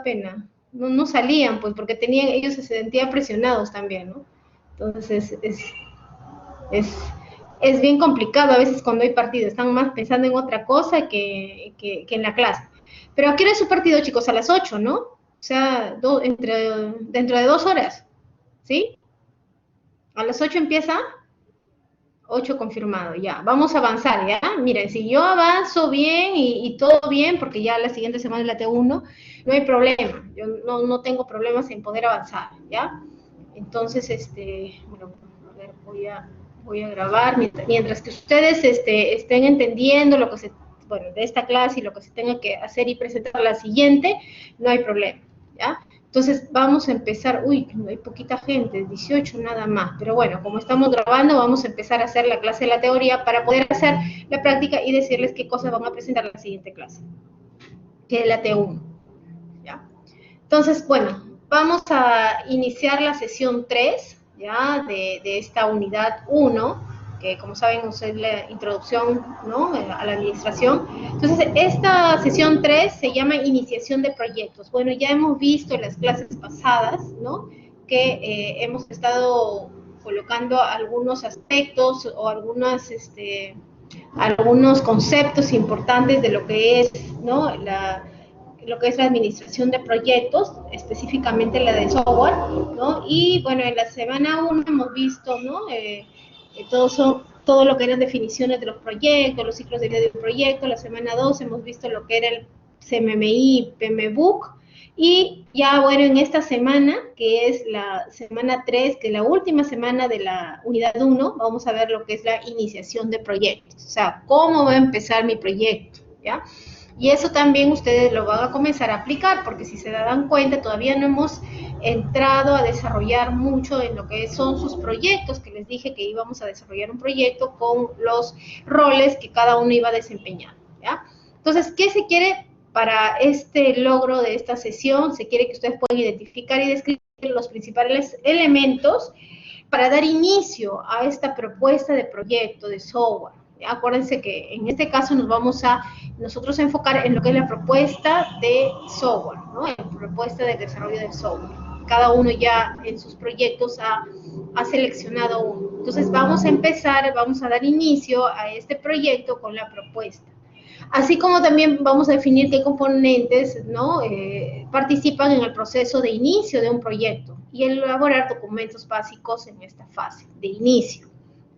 pena. No salían, pues, porque ellos se sentían presionados también, ¿no? Entonces, es bien complicado a veces cuando hay partido. Están más pensando en otra cosa que en la clase. Pero ¿a qué hora es su partido, chicos? A las 8, ¿no? O sea, dentro de 2 horas, ¿sí? A las 8 empieza. 8 confirmado, ya. Vamos a avanzar, ¿ya? Miren, si yo avanzo bien y todo bien, porque ya la siguiente semana es la T1, no hay problema. Yo no tengo problemas en poder avanzar, ¿ya? Entonces, bueno, a ver, voy a grabar mientras que ustedes estén entendiendo lo que bueno, de esta clase y lo que se tenga que hacer y presentar la siguiente, no hay problema, ¿ya? Entonces vamos a empezar, uy, hay poquita gente, 18 nada más, pero bueno, como estamos grabando, vamos a empezar a hacer la clase de la teoría para poder hacer la práctica y decirles qué cosas van a presentar en la siguiente clase, que es la T1, ¿ya? Entonces, bueno, vamos a iniciar la sesión 3, ¿ya? De esta unidad 1, que como saben es la introducción, ¿no?, a la administración. Entonces, esta sesión 3 se llama iniciación de proyectos. Bueno, ya hemos visto en las clases pasadas, ¿no?, que hemos estado colocando algunos aspectos o algunos conceptos importantes de lo que es, ¿no?, lo que es la administración de proyectos, específicamente la de software, ¿no? Y bueno, en la semana 1 hemos visto, ¿no?, todo lo que eran definiciones de los proyectos, los ciclos de vida de un proyecto. La semana 2 hemos visto lo que era el CMMI, PMBOK, y ya, bueno, en esta semana, que es la semana 3, que es la última semana de la unidad 1, vamos a ver lo que es la iniciación de proyectos, o sea, cómo va a empezar mi proyecto, ¿ya? Y eso también ustedes lo van a comenzar a aplicar, porque si se dan cuenta, todavía no hemos entrado a desarrollar mucho en lo que son sus proyectos, que les dije que íbamos a desarrollar un proyecto con los roles que cada uno iba a desempeñar, ¿ya? Entonces, ¿qué se quiere para este logro de esta sesión? Se quiere que ustedes puedan identificar y describir los principales elementos para dar inicio a esta propuesta de proyecto de software. Acuérdense que en este caso nos vamos a nosotros enfocar en lo que es la propuesta de software, ¿no?, la propuesta de desarrollo de software. Cada uno ya en sus proyectos ha seleccionado uno. Entonces vamos a empezar, vamos a dar inicio a este proyecto con la propuesta. Así como también vamos a definir qué componentes, ¿no?, participan en el proceso de inicio de un proyecto y elaborar documentos básicos en esta fase de inicio,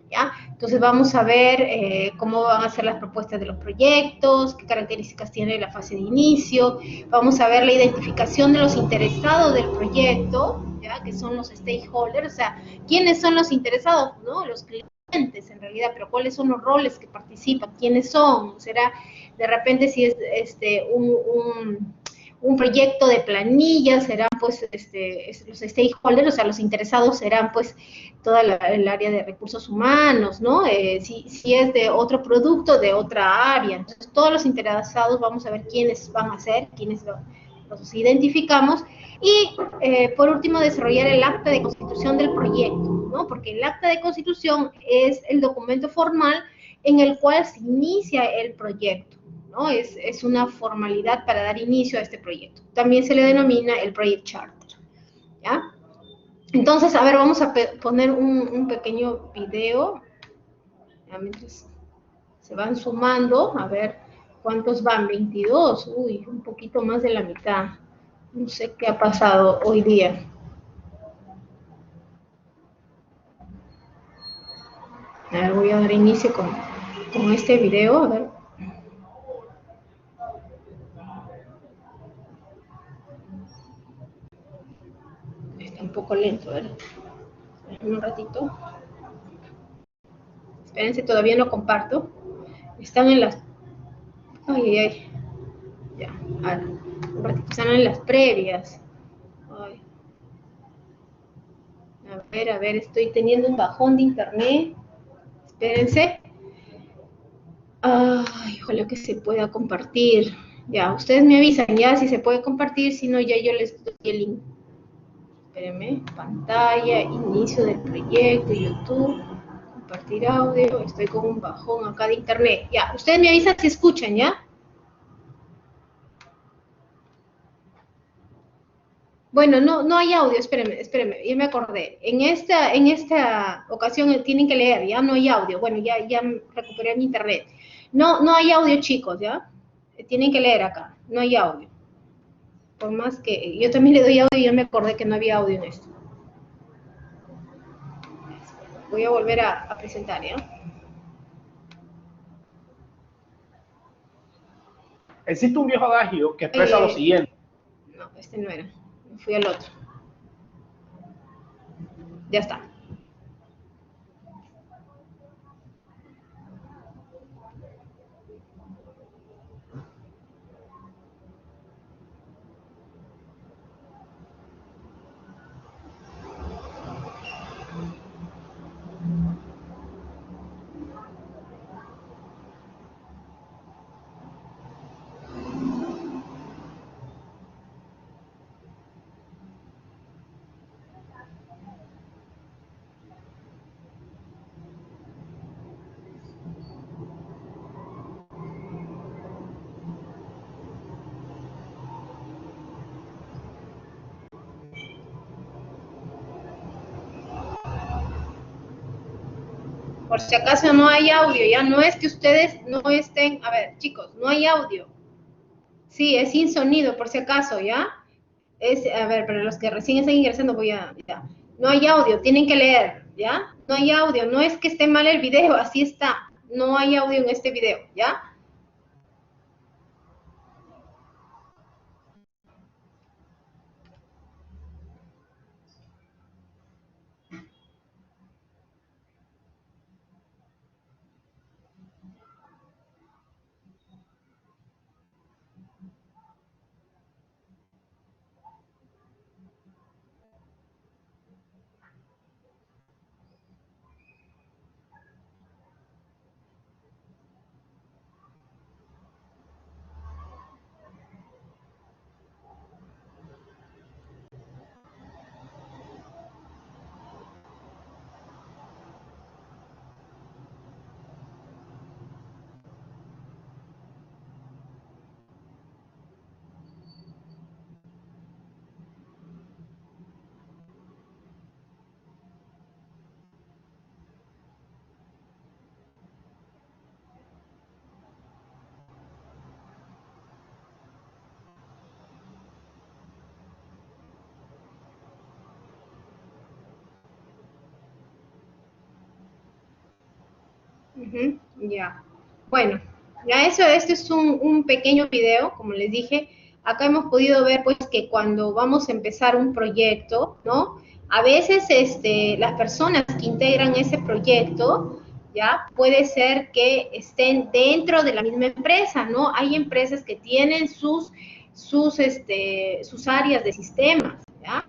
¿ya? Entonces vamos a ver cómo van a ser las propuestas de los proyectos, qué características tiene la fase de inicio. Vamos a ver la identificación de los interesados del proyecto, ¿ya?, que son los stakeholders, o sea, quiénes son los interesados, ¿no?, los clientes en realidad, pero cuáles son los roles que participan, quiénes son. Será de repente, si es un proyecto de planilla, serán pues los stakeholders, o sea, los interesados serán pues toda el área de recursos humanos, ¿no? Si es de otro producto, de otra área. Entonces, todos los interesados vamos a ver quiénes van a ser, quiénes los identificamos. Y, por último, desarrollar el acta de constitución del proyecto, ¿no? Porque el acta de constitución es el documento formal en el cual se inicia el proyecto, ¿no? Es una formalidad para dar inicio a este proyecto. También se le denomina el Project Charter, ¿ya? Entonces, a ver, vamos a poner un pequeño video, ya, mientras se van sumando, a ver cuántos van. 22, uy, un poquito más de la mitad. No sé qué ha pasado hoy día. A ver, voy a dar inicio con este video, a ver. Está un poco lento, ¿verdad? Un ratito. Espérense, todavía no comparto. Están en las... Ay. Ya, a ver, un ratito. Están en las previas. Ay. A ver, estoy teniendo un bajón de internet. Espérense. Ay, ojalá que se pueda compartir. Ya, ustedes me avisan ya si se puede compartir, si no ya yo les doy el link. Espérenme, pantalla, inicio del proyecto, YouTube, compartir audio. Estoy con un bajón acá de internet. Ya, ustedes me avisan si escuchan, ¿ya? Bueno, no hay audio, espérenme, ya me acordé. En esta ocasión tienen que leer, ya no hay audio. Bueno, ya recuperé mi internet. No hay audio, chicos, ¿ya? Tienen que leer acá, no hay audio. Por más que yo también le doy audio y ya me acordé que no había audio en esto. Voy a volver a presentar, ¿ya? Existe un viejo adagio que expresa lo siguiente. No, este no era. Me fui al otro. Ya está. Por si acaso no hay audio, ya no es que ustedes no estén, a ver, chicos, no hay audio. Sí, es sin sonido, por si acaso, ¿ya? A ver, para los que recién están ingresando, ya. No hay audio, tienen que leer, ¿ya? No hay audio, no es que esté mal el video, así está. No hay audio en este video, ¿ya? Ya. Bueno, ya este es un pequeño video, como les dije. Acá hemos podido ver pues que cuando vamos a empezar un proyecto, ¿no? A veces las personas que integran ese proyecto, ¿ya? Puede ser que estén dentro de la misma empresa, ¿no? Hay empresas que tienen sus áreas de sistemas, ¿ya?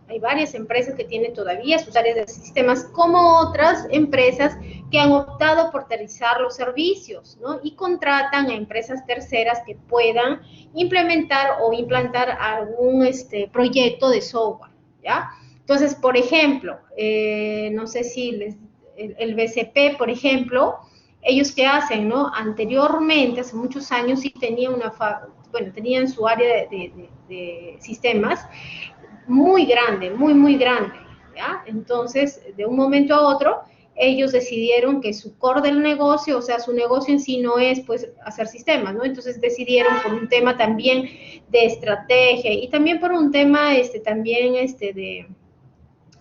Hay varias empresas que tienen todavía sus áreas de sistemas, como otras empresas que han optado por tercerizar los servicios, ¿no? Y contratan a empresas terceras que puedan implementar o implantar algún proyecto de software, ¿ya? Entonces, por ejemplo, no sé si el BCP, por ejemplo, ellos qué hacen, ¿no? Anteriormente, hace muchos años, sí tenían tenían su área de sistemas muy grande, muy grande, ¿ya? Entonces, de un momento a otro, ellos decidieron que su core del negocio, o sea, su negocio en sí no es, pues, hacer sistemas, ¿no? Entonces decidieron por un tema también de estrategia y también por un tema,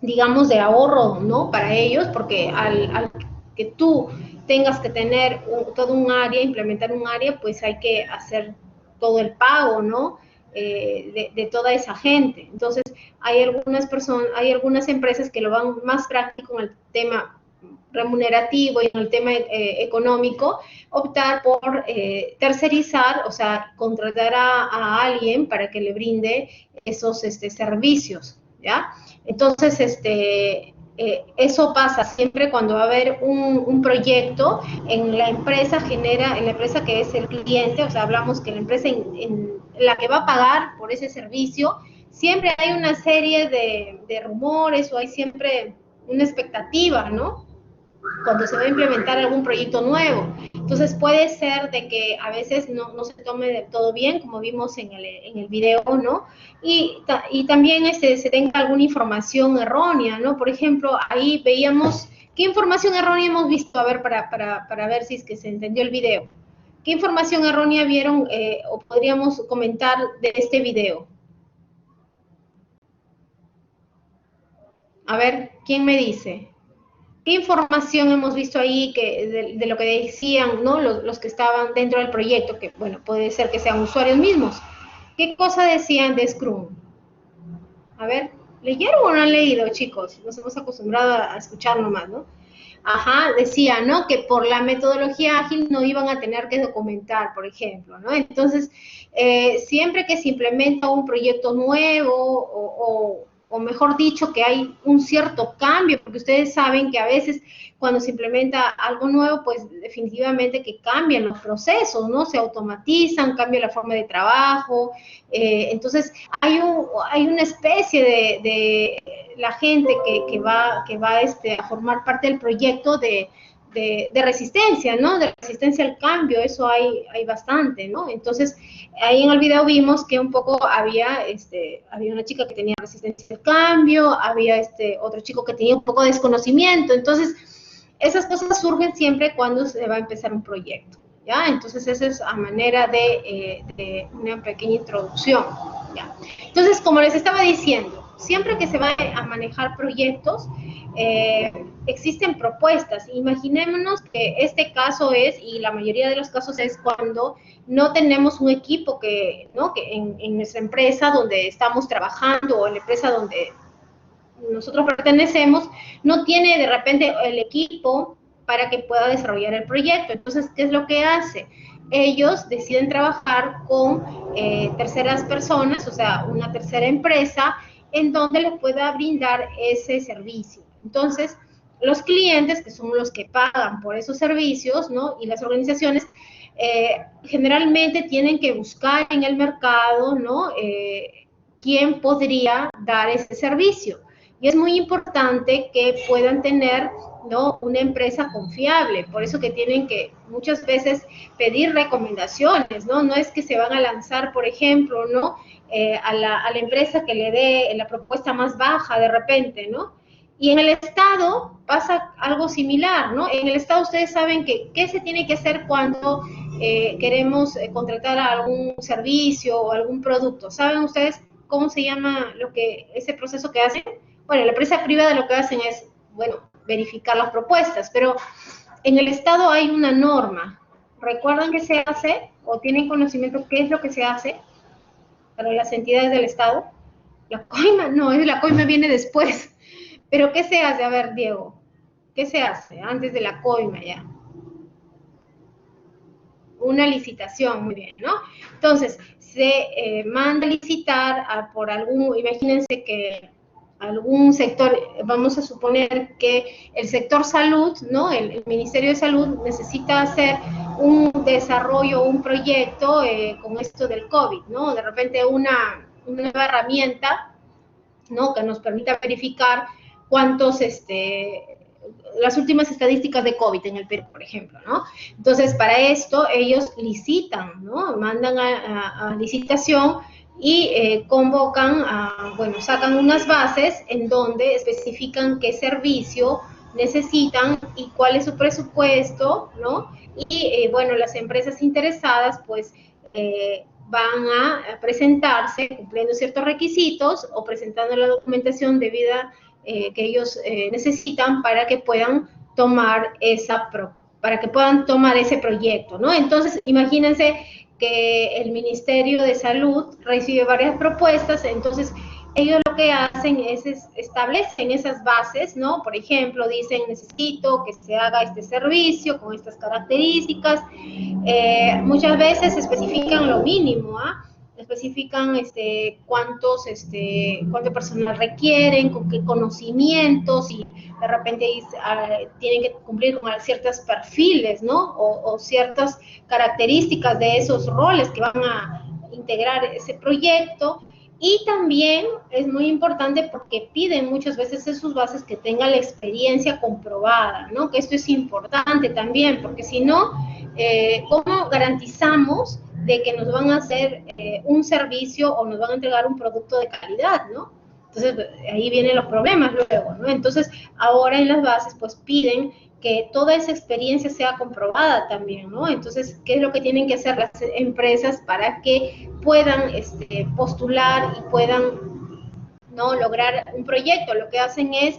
digamos, de ahorro, ¿no? Para ellos, porque al que tú tengas que tener todo un área, implementar un área, pues hay que hacer todo el pago, ¿no? De toda esa gente. Entonces, hay algunas empresas que lo van más práctico en el tema remunerativo y en el tema económico, optar por tercerizar, o sea, contratar a alguien para que le brinde esos servicios, ¿ya? Entonces, eso pasa siempre cuando va a haber un proyecto en la empresa en la empresa que es el cliente, o sea, hablamos que la empresa en la que va a pagar por ese servicio, siempre hay una serie de rumores o hay siempre una expectativa, ¿no? Cuando se va a implementar algún proyecto nuevo. Entonces puede ser de que a veces no se tome del todo bien, como vimos en el video, ¿no? Y también se tenga alguna información errónea, ¿no? Por ejemplo, ahí veíamos, ¿qué información errónea hemos visto? A ver, para ver si es que se entendió el video. ¿Qué información errónea vieron o podríamos comentar de este video? A ver, ¿quién me dice? ¿Qué información hemos visto ahí de lo que decían, ¿no? Los que estaban dentro del proyecto, que bueno, puede ser que sean usuarios mismos? ¿Qué cosa decían de Scrum? A ver, ¿leyeron o no han leído, chicos? Nos hemos acostumbrado a escuchar nomás, ¿no? Ajá, decía, ¿no? Que por la metodología ágil no iban a tener que documentar, por ejemplo, ¿no? Entonces, siempre que se implementa un proyecto nuevo o mejor dicho, que hay un cierto cambio, porque ustedes saben que a veces cuando se implementa algo nuevo, pues definitivamente que cambian los procesos, ¿no? Se automatizan, cambia la forma de trabajo, entonces hay una especie de la gente que va a formar parte del proyecto de resistencia, ¿no? De resistencia al cambio, eso hay bastante, ¿no? Entonces, ahí en el video vimos que un poco había una chica que tenía resistencia al cambio, había otro chico que tenía un poco de desconocimiento, entonces, esas cosas surgen siempre cuando se va a empezar un proyecto, ¿ya? Entonces, esa es a manera de una pequeña introducción, ¿ya? Entonces, como les estaba diciendo, siempre que se va a manejar proyectos, existen propuestas. Imaginémonos que este caso es, y la mayoría de los casos es cuando no tenemos un equipo ¿no? que en nuestra empresa donde estamos trabajando o en la empresa donde nosotros pertenecemos, no tiene de repente el equipo para que pueda desarrollar el proyecto. Entonces, ¿qué es lo que hace? Ellos deciden trabajar con terceras personas, o sea, una tercera empresa, en donde les pueda brindar ese servicio. Entonces, los clientes, que son los que pagan por esos servicios, ¿no? Y las organizaciones, generalmente tienen que buscar en el mercado, ¿no? ¿Quién podría dar ese servicio? Y es muy importante que puedan tener, ¿no? Una empresa confiable, por eso que tienen que muchas veces pedir recomendaciones, ¿no? No es que se van a lanzar, por ejemplo, ¿no? A la empresa que le dé la propuesta más baja de repente, ¿no? Y en el Estado pasa algo similar, ¿no? En el Estado ustedes saben que qué se tiene que hacer cuando queremos contratar algún servicio o algún producto. ¿Saben ustedes cómo se llama ese proceso que hacen? Bueno, la empresa privada lo que hacen es, bueno, verificar las propuestas, pero en el Estado hay una norma. ¿Recuerdan qué se hace o tienen conocimiento qué es lo que se hace para las entidades del Estado? La coima, no, la coima viene después. Pero ¿qué se hace? A ver, Diego, ¿qué se hace antes de la coima ya? Una licitación, muy bien, ¿no? Entonces, se manda a licitar por imagínense que algún sector, vamos a suponer que el sector salud, ¿no? El Ministerio de Salud necesita hacer un desarrollo, un proyecto con esto del COVID, ¿no? De repente una nueva herramienta, ¿no? Que nos permita verificar cuántos, las últimas estadísticas de COVID en el Perú, por ejemplo, ¿no? Entonces, para esto, ellos licitan, ¿no? Mandan a licitación y convocan, bueno, sacan unas bases en donde especifican qué servicio necesitan y cuál es su presupuesto, ¿no? Y, bueno, las empresas interesadas, pues, van a presentarse cumpliendo ciertos requisitos o presentando la documentación debida que ellos necesitan para que puedan tomar ese proyecto, ¿no? Entonces, imagínense que el Ministerio de Salud recibe varias propuestas, entonces ellos lo que hacen es establecen esas bases, ¿no? Por ejemplo, dicen, necesito que se haga este servicio con estas características. Muchas veces especifican lo mínimo, especifican cuánto personal requieren, con qué conocimientos, y de repente tienen que cumplir con ciertos perfiles, ¿no? O ciertas características de esos roles que van a integrar ese proyecto. Y también es muy importante porque piden muchas veces en sus bases que tengan la experiencia comprobada, ¿no? Que esto es importante también, porque si no, ¿cómo garantizamos de que nos van a hacer un servicio o nos van a entregar un producto de calidad, ¿no? Entonces, ahí vienen los problemas luego, ¿no? Entonces, ahora en las bases, pues piden que toda esa experiencia sea comprobada también, ¿no? Entonces, ¿qué es lo que tienen que hacer las empresas para que puedan postular y puedan, ¿no?, lograr un proyecto? Lo que hacen es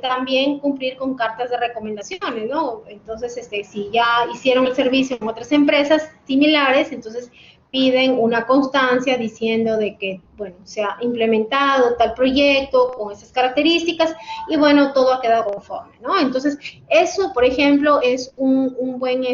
también cumplir con cartas de recomendaciones, ¿no? Entonces, si ya hicieron el servicio en otras empresas similares, entonces piden una constancia diciendo de que, bueno, se ha implementado tal proyecto con esas características y, bueno, todo ha quedado conforme, ¿no? Entonces, eso, por ejemplo, es un buen,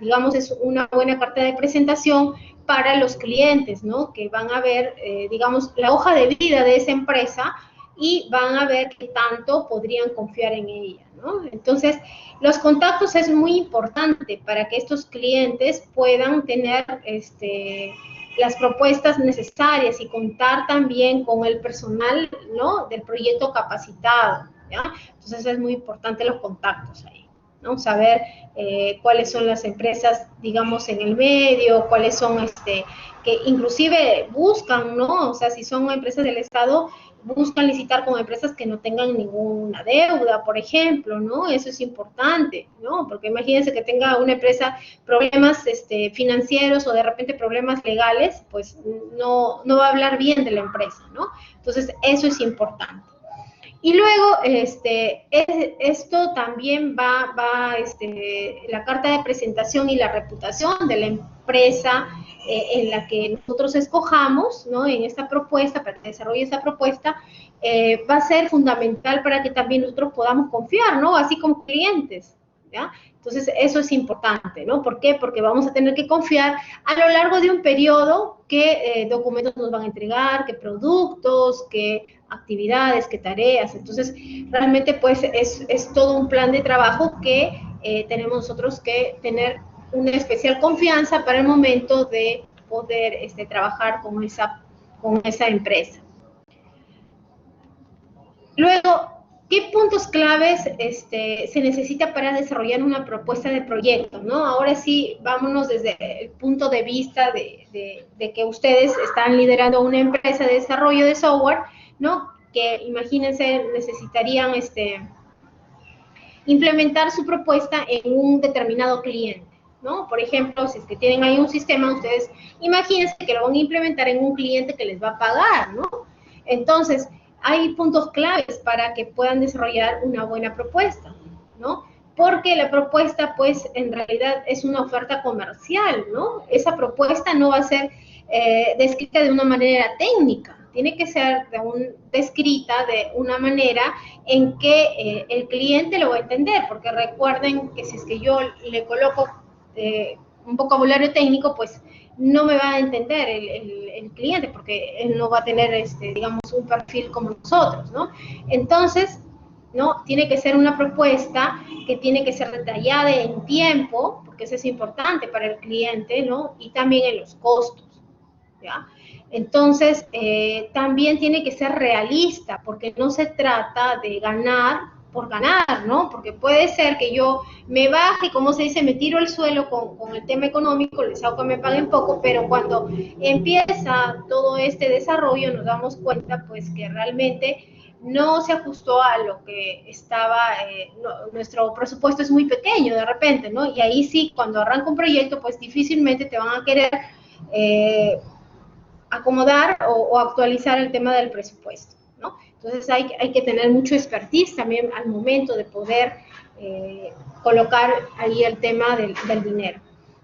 digamos, es una buena carta de presentación para los clientes, ¿no? Que van a ver, digamos, la hoja de vida de esa empresa y van a ver qué tanto podrían confiar en ella, ¿no? Entonces, los contactos es muy importante para que estos clientes puedan tener las propuestas necesarias y contar también con el personal, ¿no?, del proyecto capacitado, ¿ya? Entonces, es muy importante los contactos ahí, ¿no? Saber cuáles son las empresas, digamos, en el medio, cuáles son, que inclusive buscan, ¿no? O sea, si son empresas del Estado, buscan licitar con empresas que no tengan ninguna deuda, por ejemplo, ¿no? Eso es importante, ¿no? Porque imagínense que tenga una empresa problemas financieros o de repente problemas legales, pues no va a hablar bien de la empresa, ¿no? Entonces, eso es importante. Y luego, esto también va la carta de presentación y la reputación de la empresa en la que nosotros escojamos, ¿no?, en esta propuesta, para que desarrolle esta propuesta, va a ser fundamental para que también nosotros podamos confiar, ¿no?, así como clientes, ¿ya? Entonces, eso es importante, ¿no? ¿Por qué? Porque vamos a tener que confiar a lo largo de un periodo qué documentos nos van a entregar, qué productos, qué actividades, qué tareas. Entonces, realmente, pues, es todo un plan de trabajo que tenemos nosotros que tener una especial confianza para el momento de poder trabajar con esa empresa. Luego, ¿qué puntos claves se necesita para desarrollar una propuesta de proyecto, ¿no? Ahora sí, vámonos desde el punto de vista de que ustedes están liderando una empresa de desarrollo de software, ¿no? Que imagínense, necesitarían implementar su propuesta en un determinado cliente, ¿no? Por ejemplo, si es que tienen ahí un sistema, ustedes imagínense que lo van a implementar en un cliente que les va a pagar, ¿no? Entonces, hay puntos claves para que puedan desarrollar una buena propuesta, ¿no? Porque la propuesta, pues, en realidad es una oferta comercial, ¿no? Esa propuesta no va a ser descrita de una manera técnica, tiene que ser descrita de una manera en que el cliente lo va a entender, porque recuerden que si es que yo le coloco un vocabulario técnico, pues no me va a entender el cliente, porque él no va a tener, digamos, un perfil como nosotros, ¿no? Entonces, ¿no?, tiene que ser una propuesta que tiene que ser detallada en tiempo, porque eso es importante para el cliente, ¿no? Y también en los costos, ¿ya? Entonces, también tiene que ser realista, porque no se trata de ganar por ganar, ¿no? Porque puede ser que yo me baje, como se dice, me tiro al suelo con el tema económico, les hago que me paguen poco, pero cuando empieza todo este desarrollo nos damos cuenta, pues, que realmente no se ajustó a lo que estaba, nuestro presupuesto es muy pequeño de repente, ¿no? Y ahí sí, cuando arranca un proyecto, pues difícilmente te van a querer acomodar o actualizar el tema del presupuesto, ¿no? Entonces hay que tener mucho expertise también al momento de poder colocar ahí el tema del dinero.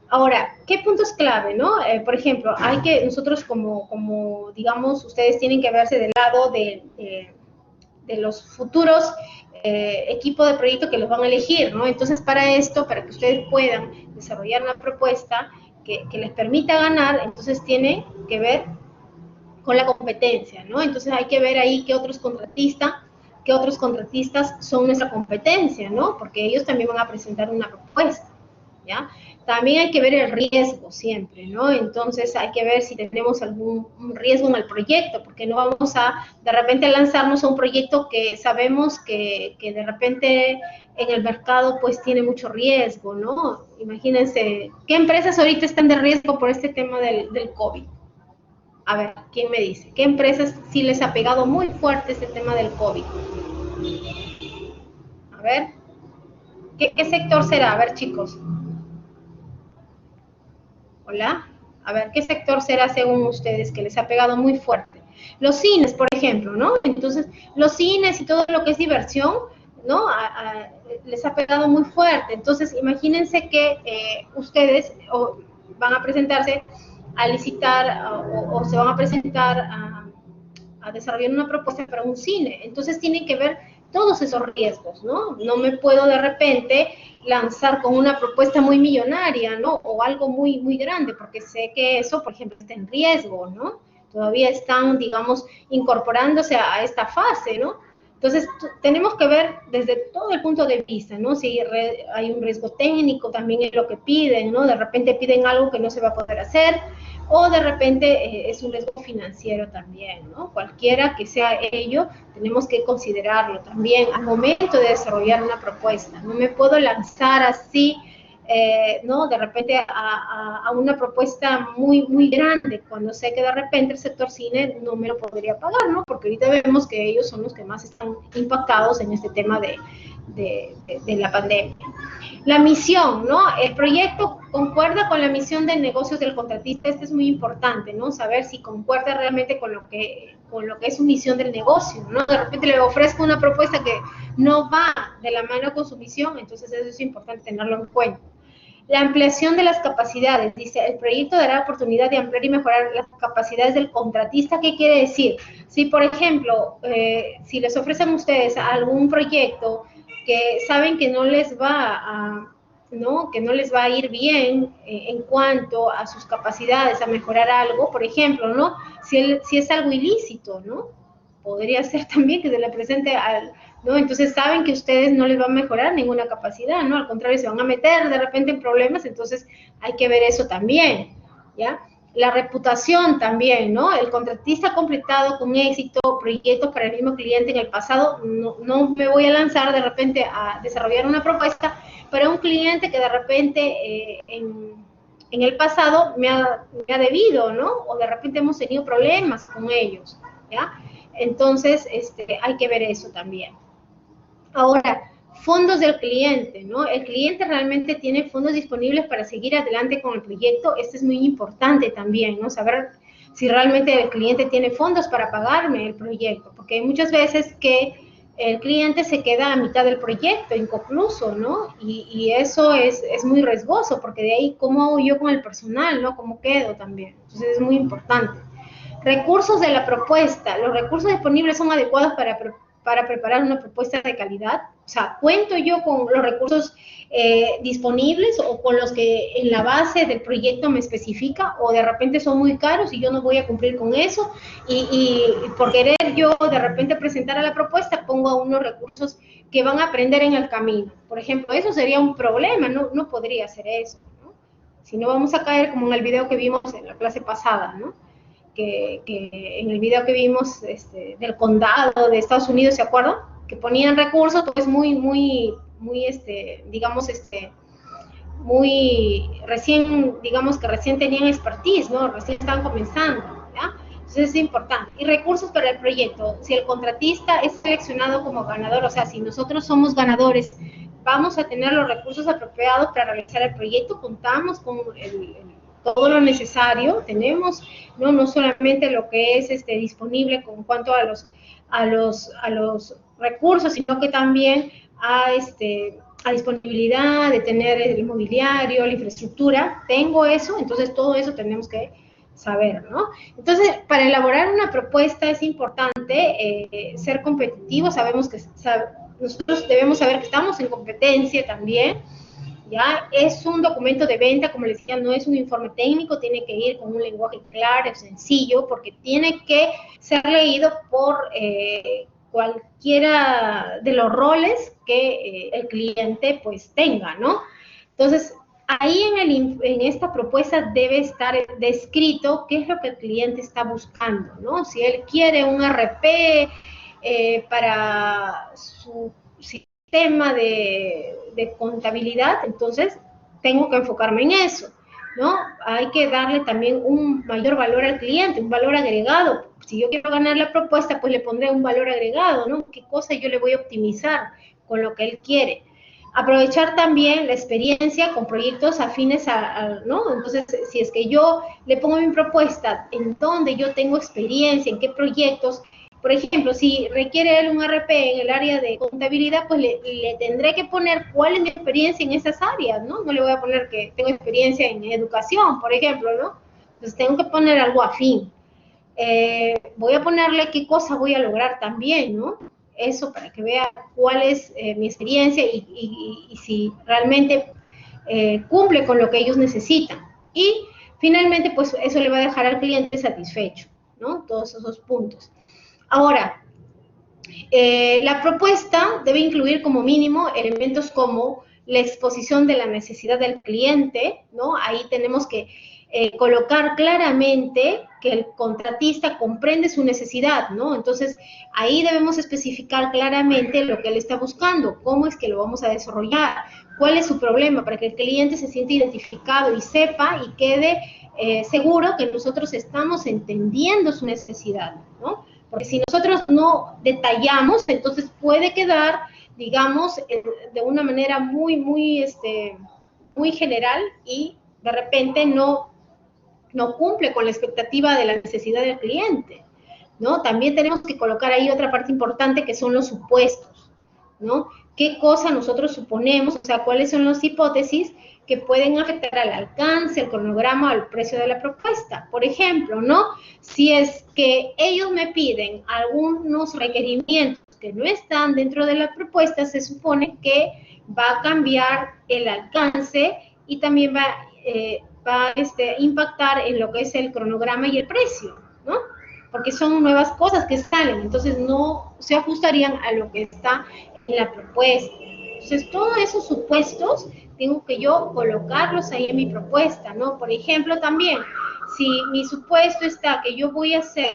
Ahora, ¿qué puntos clave, no? Por ejemplo, nosotros como, digamos, ustedes tienen que verse del lado de los futuros equipos de proyecto que los van a elegir, ¿no? Entonces, para esto, para que ustedes puedan desarrollar una propuesta que les permita ganar, entonces tiene que ver con la competencia, ¿no? Entonces hay que ver ahí qué otros contratistas son nuestra competencia, ¿no? Porque ellos también van a presentar una propuesta, ¿ya? también hay que ver el riesgo siempre, ¿no? Entonces hay que ver si tenemos algún riesgo en el proyecto, porque no vamos a de repente lanzarnos a un proyecto que sabemos que de repente en el mercado pues tiene mucho riesgo, ¿no? Imagínense, ¿qué empresas ahorita están de riesgo por este tema del COVID? A ver, ¿quién me dice? ¿Qué empresas sí les ha pegado muy fuerte este tema del COVID? A ver, ¿qué sector será? A ver, chicos. Hola. A ver, ¿qué sector será según ustedes que les ha pegado muy fuerte? Los cines, por ejemplo, ¿no? Entonces, los cines y todo lo que es diversión, ¿no? Les ha pegado muy fuerte. Entonces, imagínense que ustedes van a presentarse a licitar o se van a presentar a desarrollar una propuesta para un cine. Entonces, tienen que ver todos esos riesgos, ¿no? No me puedo de repente lanzar con una propuesta muy millonaria, ¿no? O algo muy, muy grande, porque sé que eso, por ejemplo, está en riesgo, ¿no? Todavía están, digamos, incorporándose a esta fase, ¿no? Entonces, tenemos que ver desde todo el punto de vista, ¿no? Si hay un riesgo técnico también en lo que piden, ¿no? De repente piden algo que no se va a poder hacer, o de repente es un riesgo financiero también, ¿no? Cualquiera que sea ello, tenemos que considerarlo también al momento de desarrollar una propuesta. No me puedo lanzar así, ¿no? De repente a una propuesta muy, muy grande, cuando sé que de repente el sector cine no me lo podría pagar, ¿no? Porque ahorita vemos que ellos son los que más están impactados en este tema de la pandemia. La misión, ¿no? El proyecto concuerda con la misión de negocios del contratista. Esto es muy importante, ¿no? Saber si concuerda realmente con lo que es su misión del negocio, ¿no? De repente le ofrezco una propuesta que no va de la mano con su misión, entonces eso es importante tenerlo en cuenta. La ampliación de las capacidades, dice, el proyecto dará oportunidad de ampliar y mejorar las capacidades del contratista. ¿Qué quiere decir? Si, por ejemplo, si les ofrecen a ustedes algún proyecto que saben que no les va a, ¿no? Que no les va a ir bien en cuanto a sus capacidades, a mejorar algo, por ejemplo, ¿no? Si es algo ilícito, ¿no? Podría ser también que se le presente al, ¿no? Entonces saben que ustedes no les va a mejorar ninguna capacidad, ¿no? Al contrario, se van a meter de repente en problemas, entonces hay que ver eso también, ¿ya? La reputación también, ¿no? El contratista ha completado con éxito proyectos para el mismo cliente en el pasado. No me voy a lanzar de repente a desarrollar una propuesta para un cliente que de repente en el pasado me ha debido, ¿no? O de repente hemos tenido problemas con ellos, ¿ya? Entonces, hay que ver eso también. Ahora, fondos del cliente, ¿no? El cliente realmente tiene fondos disponibles para seguir adelante con el proyecto. Esto es muy importante también, ¿no? Saber si realmente el cliente tiene fondos para pagarme el proyecto, porque hay muchas veces que el cliente se queda a mitad del proyecto, inconcluso, ¿no? Y eso es muy riesgoso, porque de ahí, ¿cómo hago yo con el personal, no? ¿Cómo quedo también? Entonces, es muy importante. Recursos de la propuesta. Los recursos disponibles son adecuados para preparar una propuesta de calidad. O sea, ¿cuento yo con los recursos disponibles o con los que en la base del proyecto me especifica? O de repente son muy caros y yo no voy a cumplir con eso. Y por querer yo de repente presentar a la propuesta, pongo unos recursos que van a aprender en el camino. Por ejemplo, eso sería un problema, no podría ser eso, ¿no? Si no, vamos a caer como en el video que vimos en la clase pasada, ¿no? Que en el video que vimos del condado de Estados Unidos, ¿se acuerdan? Que ponían recursos, pues muy, digamos, muy recién, digamos que recién tenían expertise, ¿no? Recién estaban comenzando, ¿ya? Entonces es importante. Y recursos para el proyecto. Si el contratista es seleccionado como ganador, o sea, si nosotros somos ganadores, vamos a tener los recursos apropiados para realizar el proyecto, contamos con todo lo necesario, tenemos no solamente lo que es disponible con cuanto a los recursos, sino que también a disponibilidad de tener el mobiliario, la infraestructura. Tengo eso, entonces todo eso tenemos que saber, ¿no? Entonces, para elaborar una propuesta es importante ser competitivos. Sabemos que nosotros debemos saber que estamos en competencia también. ¿Ya? Es un documento de venta, como les decía, no es un informe técnico, tiene que ir con un lenguaje claro, sencillo, porque tiene que ser leído por cualquiera de los roles que el cliente pues tenga, ¿no? Entonces, ahí en esta propuesta debe estar descrito qué es lo que el cliente está buscando, ¿no? Si él quiere un RP para su sistema de contabilidad, entonces tengo que enfocarme en eso, ¿no? Hay que darle también un mayor valor al cliente, un valor agregado. Si yo quiero ganar la propuesta, pues le pondré un valor agregado, ¿no? ¿Qué cosa yo le voy a optimizar con lo que él quiere? Aprovechar también la experiencia con proyectos afines ¿no? Entonces, si es que yo le pongo mi propuesta en donde yo tengo experiencia, en qué proyectos, por ejemplo, si requiere él un RP en el área de contabilidad, pues le tendré que poner cuál es mi experiencia en esas áreas, ¿no? No le voy a poner que tengo experiencia en educación, por ejemplo, ¿no? Entonces tengo que poner algo afín. Voy a ponerle qué cosa voy a lograr también, ¿no? Eso para que vea cuál es mi experiencia y si realmente cumple con lo que ellos necesitan. Y finalmente, pues eso le va a dejar al cliente satisfecho, ¿no? Todos esos puntos. Ahora, la propuesta debe incluir como mínimo elementos como la exposición de la necesidad del cliente, ¿no? Ahí tenemos que colocar claramente que el contratista comprende su necesidad, ¿no? Entonces, ahí debemos especificar claramente lo que él está buscando, cómo es que lo vamos a desarrollar, cuál es su problema, para que el cliente se sienta identificado y sepa y quede seguro que nosotros estamos entendiendo su necesidad, ¿no? Porque si nosotros no detallamos, entonces puede quedar, digamos, de una manera muy general y de repente no cumple con la expectativa de la necesidad del cliente, ¿no? También tenemos que colocar ahí otra parte importante que son los supuestos, ¿no? ¿Qué cosa nosotros suponemos? O sea, ¿cuáles son las hipótesis que pueden afectar al alcance, al cronograma, al precio de la propuesta? Por ejemplo, ¿no? Si es que ellos me piden algunos requerimientos que no están dentro de la propuesta, se supone que va a cambiar el alcance y también va a impactar en lo que es el cronograma y el precio, ¿no? Porque son nuevas cosas que salen, entonces no se ajustarían a lo que está en la propuesta. Entonces, todos esos supuestos tengo que yo colocarlos ahí en mi propuesta, ¿no? Por ejemplo, también, si mi supuesto está que yo voy a hacer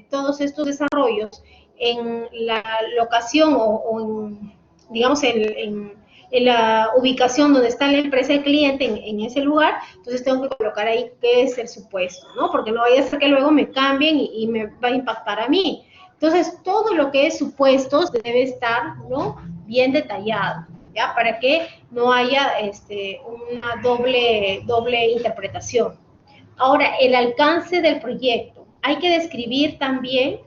todos estos desarrollos en la locación o en, digamos, en la ubicación donde está la empresa, el cliente, en ese lugar, entonces tengo que colocar ahí qué es el supuesto, ¿no? Porque no vaya a ser que luego me cambien y me va a impactar a mí. Entonces, todo lo que es supuestos debe estar, ¿no? Bien detallado, ¿ya? Para que no haya una doble interpretación. Ahora, el alcance del proyecto. Hay que describir también,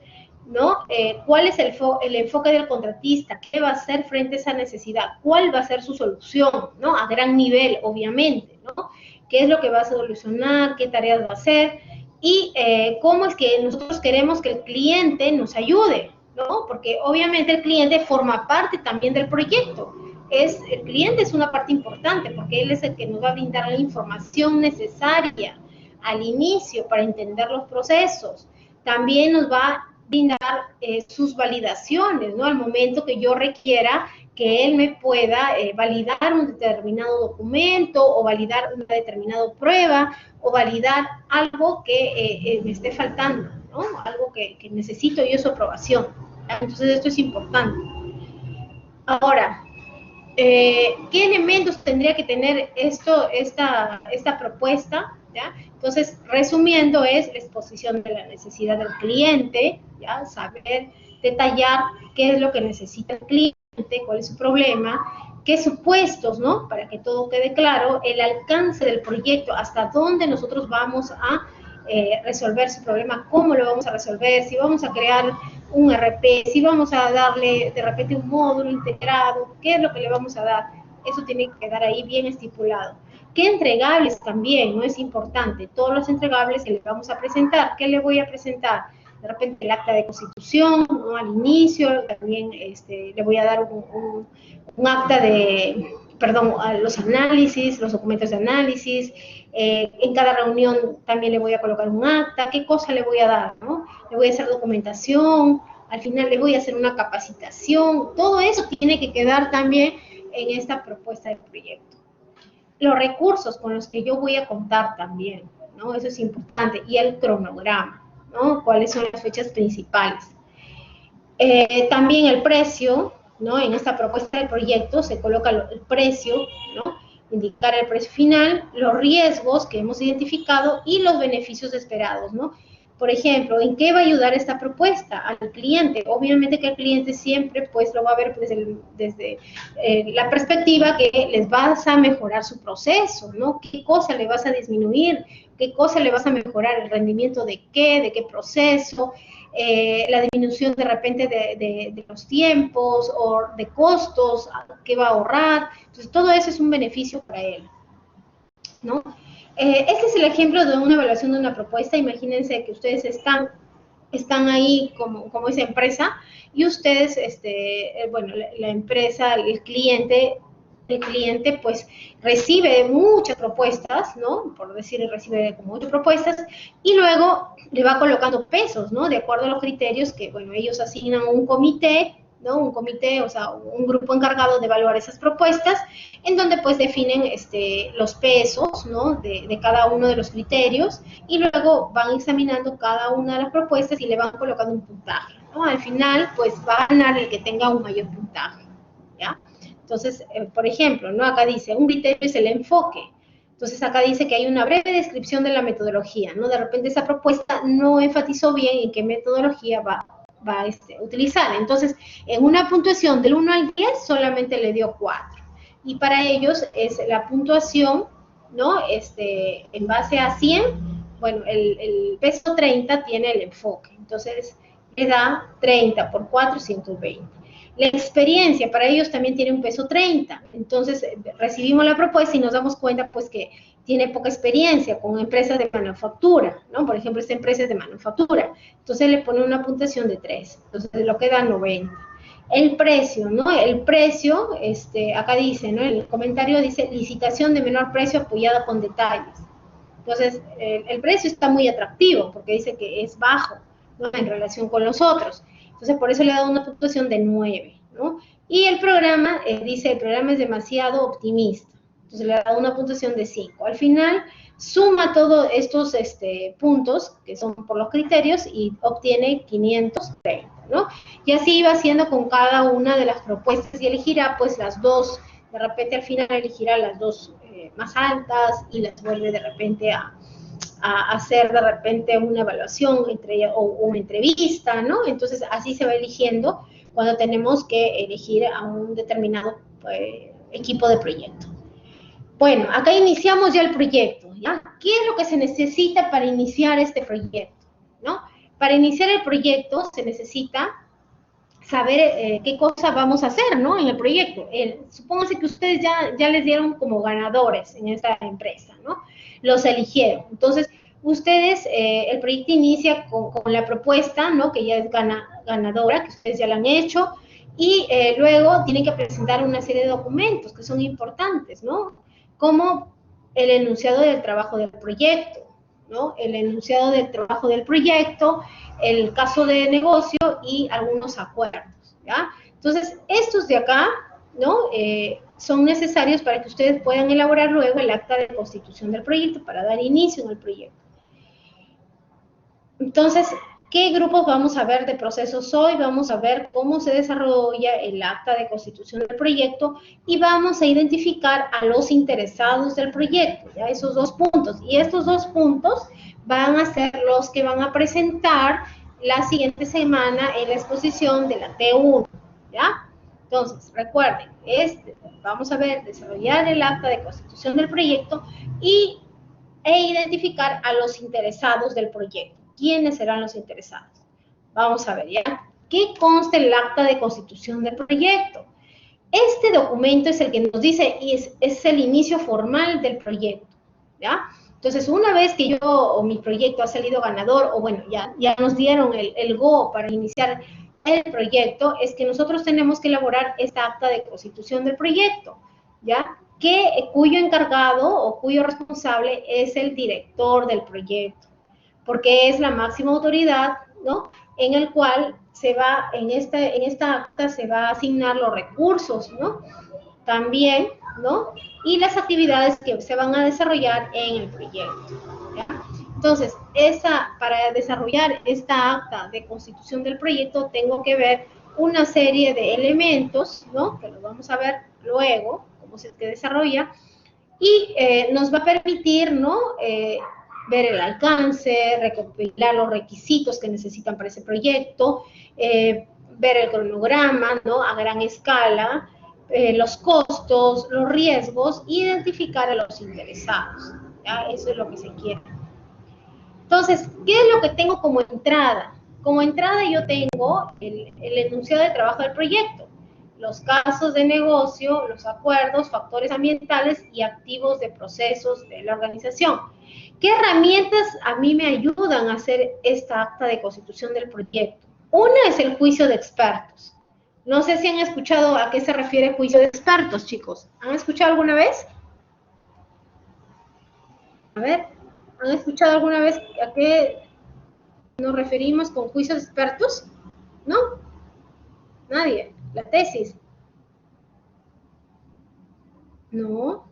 ¿no? ¿Cuál es el enfoque del contratista? ¿Qué va a hacer frente a esa necesidad? ¿Cuál va a ser su solución? ¿No? A gran nivel, obviamente, ¿no? ¿Qué es lo que va a solucionar? ¿Qué tareas va a hacer? Y cómo es que nosotros queremos que el cliente nos ayude, ¿no? Porque obviamente el cliente forma parte también del proyecto. El cliente es una parte importante porque él es el que nos va a brindar la información necesaria al inicio para entender los procesos. También nos va a brindar sus validaciones, ¿no? Al momento que yo requiera que él me pueda validar un determinado documento o validar una determinada prueba o validar algo que me esté faltando, ¿no? Algo que necesito yo su aprobación. Entonces esto es importante. Ahora, ¿qué elementos tendría que tener esta propuesta? ¿Ya? Entonces, resumiendo, es la exposición de la necesidad del cliente, ¿ya? Saber detallar qué es lo que necesita el cliente, cuál es su problema, qué supuestos, ¿no? Para que todo quede claro, el alcance del proyecto, hasta dónde nosotros vamos a resolver su problema, cómo lo vamos a resolver, si vamos a crear un RP, si vamos a darle de repente un módulo integrado, qué es lo que le vamos a dar. Eso tiene que quedar ahí bien estipulado. ¿Qué entregables también? No es importante. Todos los entregables que le vamos a presentar. ¿Qué le voy a presentar? De repente el acta de constitución, ¿no? Al inicio, también le voy a dar un acta de, perdón, los análisis, los documentos de análisis. En cada reunión también le voy a colocar un acta. ¿Qué cosa le voy a dar? ¿No? Le voy a hacer documentación. Al final le voy a hacer una capacitación. Todo eso tiene que quedar también en esta propuesta de proyecto. los recursos con los que yo voy a contar también, ¿no? Eso es importante. Y el cronograma, ¿no? ¿Cuáles son las fechas principales? También el precio, ¿no? En esta propuesta de proyecto se coloca el precio, ¿no? Indicar el precio final, los riesgos que hemos identificado y los beneficios esperados, ¿no? Por ejemplo, ¿en qué va a ayudar esta propuesta al cliente? Obviamente que el cliente siempre pues lo va a ver desde la perspectiva que les vas a mejorar su proceso, ¿no? ¿Qué cosa le vas a disminuir? ¿Qué cosa le vas a mejorar? ¿El rendimiento de qué proceso? La disminución de repente de los tiempos o de costos, qué va a ahorrar. Entonces, todo eso es un beneficio para él, ¿no? Este es el ejemplo de una evaluación de una propuesta. Imagínense que ustedes están ahí como esa empresa y ustedes, bueno, la empresa, el cliente pues recibe muchas propuestas, ¿no? Por decir, recibe como 8 propuestas y luego le va colocando pesos, ¿no? De acuerdo a los criterios que, bueno, ellos asignan un comité, ¿no? Un comité, o sea, un grupo encargado de evaluar esas propuestas, en donde pues definen los pesos, ¿no? De cada uno de los criterios y luego van examinando cada una de las propuestas y le van colocando un puntaje, ¿no? Al final pues va a ganar el que tenga un mayor puntaje, ¿ya? Entonces, por ejemplo, ¿no? Acá dice, un criterio es el enfoque. Entonces, acá dice que hay una breve descripción de la metodología, ¿no? De repente esa propuesta no enfatizó bien en qué metodología va a utilizar. Entonces, en una puntuación del 1 al 10, solamente le dio 4. Y para ellos es la puntuación, ¿no? En base a 100, bueno, el peso 30 tiene el enfoque. Entonces, le da 30 por 4, 120. La experiencia para ellos también tiene un peso 30. Entonces, recibimos la propuesta y nos damos cuenta, pues, que tiene poca experiencia con empresas de manufactura, ¿no? Por ejemplo, esta empresa es de manufactura. Entonces, le pone una puntuación de 3. Entonces, lo que da 90. El precio, ¿no? El precio, acá dice, ¿no? El comentario dice, licitación de menor precio apoyada con detalles. Entonces, el precio está muy atractivo porque dice que es bajo, ¿no? En relación con los otros. Entonces, por eso le he dado una puntuación de 9, ¿no? Y el programa, dice, el programa es demasiado optimista. Entonces, le he dado una puntuación de 5. Al final, suma todos estos puntos, que son por los criterios, y obtiene 530, ¿no? Y así va haciendo con cada una de las propuestas y elegirá, pues, las dos, de repente al final elegirá las dos más altas y las vuelve de repente a hacer de repente una evaluación o una entrevista, ¿no? Entonces, así se va eligiendo cuando tenemos que elegir a un determinado equipo de proyecto. Bueno, acá iniciamos ya el proyecto, ¿ya? ¿Qué es lo que se necesita para iniciar este proyecto, ¿no? Para iniciar el proyecto se necesita saber qué cosa vamos a hacer, ¿no? En el proyecto. Supónganse que ustedes ya les dieron como ganadores en esta empresa, ¿no? Los eligieron. Entonces, ustedes, el proyecto inicia con la propuesta, ¿no? Que ya es ganadora, que ustedes ya la han hecho, y luego tienen que presentar una serie de documentos que son importantes, ¿no? Como el enunciado del trabajo del proyecto, ¿no? El enunciado del trabajo del proyecto, el caso de negocio y algunos acuerdos, ¿ya? Entonces, estos de acá, ¿no? Son necesarios para que ustedes puedan elaborar luego el acta de constitución del proyecto para dar inicio en el proyecto. Entonces, ¿qué grupos vamos a ver de procesos hoy? Vamos a ver cómo se desarrolla el acta de constitución del proyecto y vamos a identificar a los interesados del proyecto, ¿ya? Esos 2 puntos. Y estos 2 puntos van a ser los que van a presentar la siguiente semana en la exposición de la T1, ¿ya? Entonces, recuerden, vamos a ver, desarrollar el acta de constitución del proyecto e identificar a los interesados del proyecto. ¿Quiénes serán los interesados? Vamos a ver, ¿ya? ¿Qué consta el acta de constitución del proyecto? Este documento es el que nos dice, y es el inicio formal del proyecto, ¿ya? Entonces, una vez que yo o mi proyecto ha salido ganador, o bueno, ya nos dieron el go para iniciar el proyecto, es que nosotros tenemos que elaborar esta acta de constitución del proyecto, ¿ya? Cuyo encargado o cuyo responsable es el director del proyecto, porque es la máxima autoridad, ¿no? En el cual en esta acta se va a asignar los recursos, ¿no? También, ¿no? Y las actividades que se van a desarrollar en el proyecto, ¿ya? Entonces, para desarrollar esta acta de constitución del proyecto, tengo que ver una serie de elementos, ¿no? Que los vamos a ver luego, cómo se desarrolla, y nos va a permitir, ¿no? Ver el alcance, recopilar los requisitos que necesitan para ese proyecto, ver el cronograma, ¿no? A gran escala, los costos, los riesgos, identificar a los interesados, ¿ya? Eso es lo que se quiere. Entonces, ¿qué es lo que tengo como entrada? Como entrada yo tengo el enunciado de trabajo del proyecto, los casos de negocio, los acuerdos, factores ambientales y activos de procesos de la organización. ¿Qué herramientas a mí me ayudan a hacer esta acta de constitución del proyecto? Una es el juicio de expertos. No sé si han escuchado a qué se refiere juicio de expertos, chicos. ¿Han escuchado alguna vez? A ver, ¿han escuchado alguna vez a qué nos referimos con juicios de expertos? ¿No? Nadie. La tesis. No.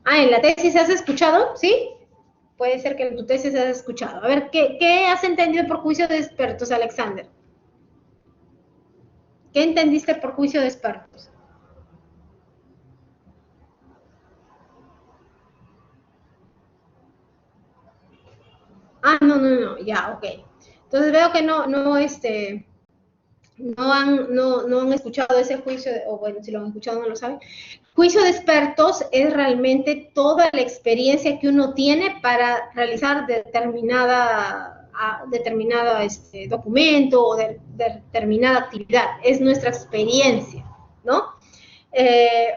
Ah, ¿en la tesis has escuchado? ¿Sí? Puede ser que en tu tesis has escuchado. A ver, ¿qué has entendido por juicio de expertos, Alexander? ¿Qué entendiste por juicio de expertos? Ah, no, ya, ok. Entonces veo que no han escuchado ese juicio, o bueno, si lo han escuchado no lo saben. Juicio de expertos es realmente toda la experiencia que uno tiene para realizar determinado documento o determinada actividad. Es nuestra experiencia, ¿no?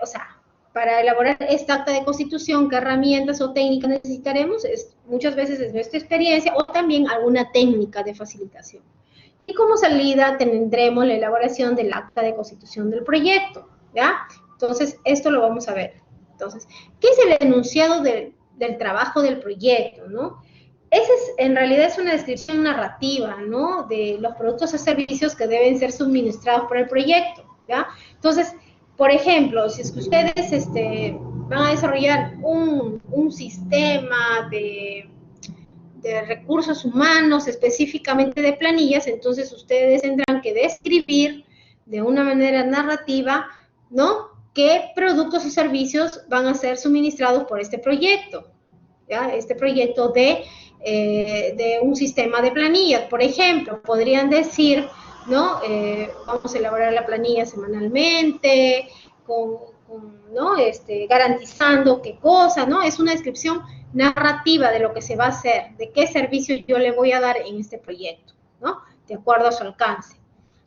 O sea, para elaborar esta acta de constitución, ¿qué herramientas o técnicas necesitaremos? Muchas veces es nuestra experiencia o también alguna técnica de facilitación. Y como salida tendremos la elaboración del acta de constitución del proyecto, ¿ya? Entonces, esto lo vamos a ver. Entonces, ¿qué es el enunciado del trabajo del proyecto, no? En realidad es una descripción narrativa, ¿no? De los productos o servicios que deben ser suministrados por el proyecto, ¿ya? Entonces, por ejemplo, si es que ustedes van a desarrollar un sistema de recursos humanos, específicamente de planillas, entonces ustedes tendrán que describir de una manera narrativa, ¿no? ¿Qué productos o servicios van a ser suministrados por este proyecto? ¿Ya? Este proyecto de un sistema de planillas. Por ejemplo, podrían decir, ¿no? Vamos a elaborar la planilla semanalmente, ¿no? Garantizando qué cosa, ¿no? Es una descripción narrativa de lo que se va a hacer, de qué servicio yo le voy a dar en este proyecto, ¿no? De acuerdo a su alcance.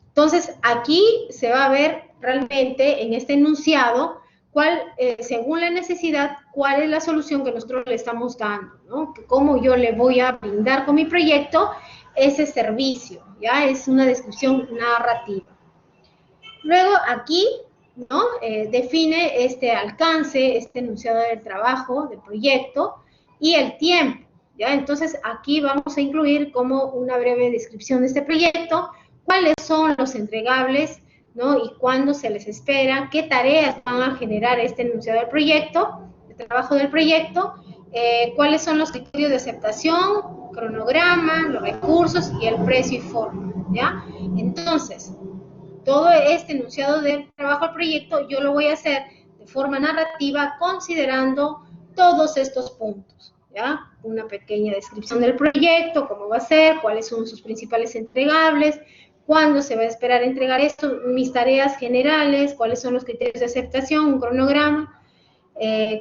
Entonces, aquí se va a ver realmente en este enunciado según la necesidad, cuál es la solución que nosotros le estamos dando, ¿no? Cómo yo le voy a brindar con mi proyecto ese servicio, ¿ya? Es una descripción narrativa. Luego, aquí, ¿no? Define este alcance, este enunciado del trabajo, del proyecto, y el tiempo, ¿ya? Entonces, aquí vamos a incluir como una breve descripción de este proyecto, cuáles son los entregables, ¿no? Y cuándo se les espera, qué tareas van a generar este enunciado del proyecto, el trabajo del proyecto, cuáles son los criterios de aceptación, cronograma, los recursos y el precio y forma, ¿ya? Entonces, todo este enunciado del trabajo del proyecto yo lo voy a hacer de forma narrativa considerando todos estos puntos, ¿ya? Una pequeña descripción del proyecto, cómo va a ser, cuáles son sus principales entregables, cuándo se va a esperar entregar esto, mis tareas generales, cuáles son los criterios de aceptación, un cronograma,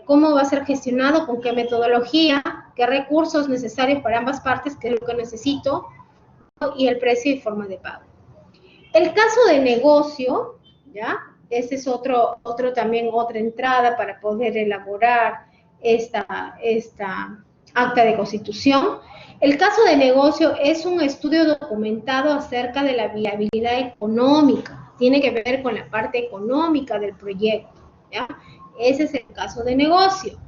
cómo va a ser gestionado, con qué metodología, qué recursos necesarios para ambas partes, qué es lo que necesito, ¿no? Y el precio y forma de pago. El caso de negocio, ¿ya? Ese es también otra entrada para poder elaborar esta acta de constitución. El caso de negocio es un estudio documentado acerca de la viabilidad económica, tiene que ver con la parte económica del proyecto, ¿ya? Ese es el caso de negocio.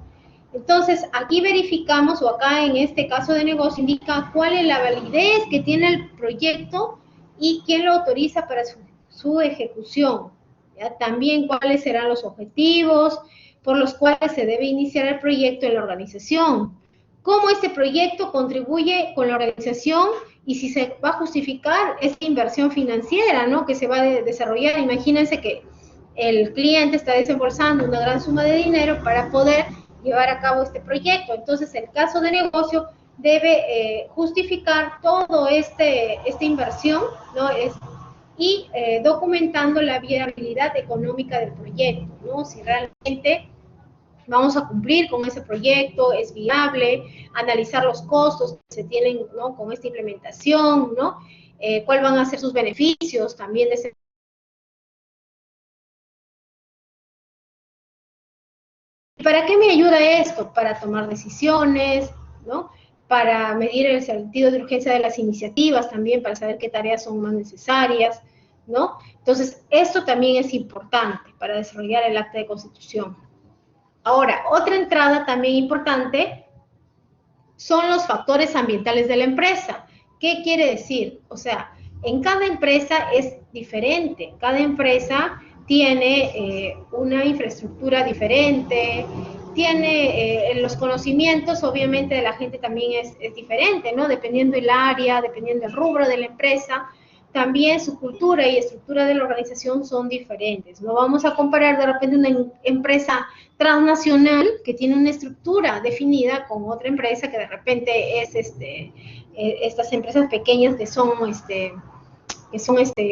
Entonces, aquí verificamos, o acá en este caso de negocio, indica cuál es la validez que tiene el proyecto y quién lo autoriza para su ejecución, ¿ya? También cuáles serán los objetivos, por los cuales se debe iniciar el proyecto en la organización, cómo este proyecto contribuye con la organización y si se va a justificar esta inversión financiera, ¿no?, que se va a desarrollar. Imagínense que el cliente está desembolsando una gran suma de dinero para poder llevar a cabo este proyecto. Entonces, el caso de negocio debe justificar todo esta inversión, ¿no?, y documentando la viabilidad económica del proyecto, ¿no?, si realmente vamos a cumplir con ese proyecto, es viable, analizar los costos que se tienen, ¿no?, con esta implementación, ¿no?, cuáles van a ser sus beneficios también de ese. ¿Para qué me ayuda esto? Para tomar decisiones, ¿no?, para medir el sentido de urgencia de las iniciativas también, para saber qué tareas son más necesarias, ¿no? Entonces, esto también es importante para desarrollar el acta de constitución. Ahora, otra entrada también importante son los factores ambientales de la empresa. ¿Qué quiere decir? O sea, en cada empresa es diferente, cada empresa tiene una infraestructura diferente, tiene los conocimientos, obviamente, de la gente también es diferente, ¿no? Dependiendo del área, dependiendo del rubro de la empresa, también su cultura y estructura de la organización son diferentes. No vamos a comparar de repente una empresa transnacional que tiene una estructura definida con otra empresa que de repente es estas empresas pequeñas que son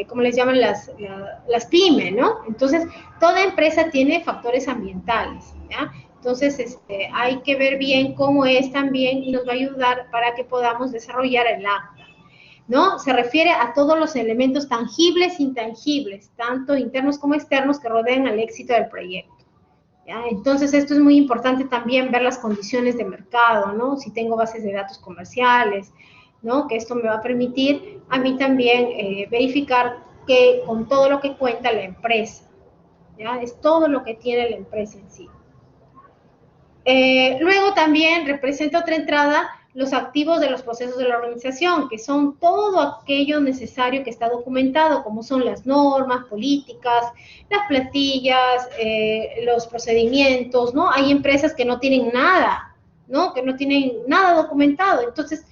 ¿cómo les llaman? Las pymes, ¿no? Entonces, toda empresa tiene factores ambientales, ¿ya? Entonces, hay que ver bien cómo es también y nos va a ayudar para que podamos desarrollar el acta, ¿no? Se refiere a todos los elementos tangibles e intangibles, tanto internos como externos, que rodean al éxito del proyecto, ¿ya? Entonces, esto es muy importante también, ver las condiciones de mercado, ¿no? Si tengo bases de datos comerciales, ¿no?, que esto me va a permitir a mí también verificar que con todo lo que cuenta la empresa, ¿ya? Es todo lo que tiene la empresa en sí. Luego también representa otra entrada los activos de los procesos de la organización, que son todo aquello necesario que está documentado, como son las normas, políticas, las plantillas, los procedimientos, ¿no? Hay empresas que no tienen nada, ¿no?, que no tienen nada documentado. Entonces,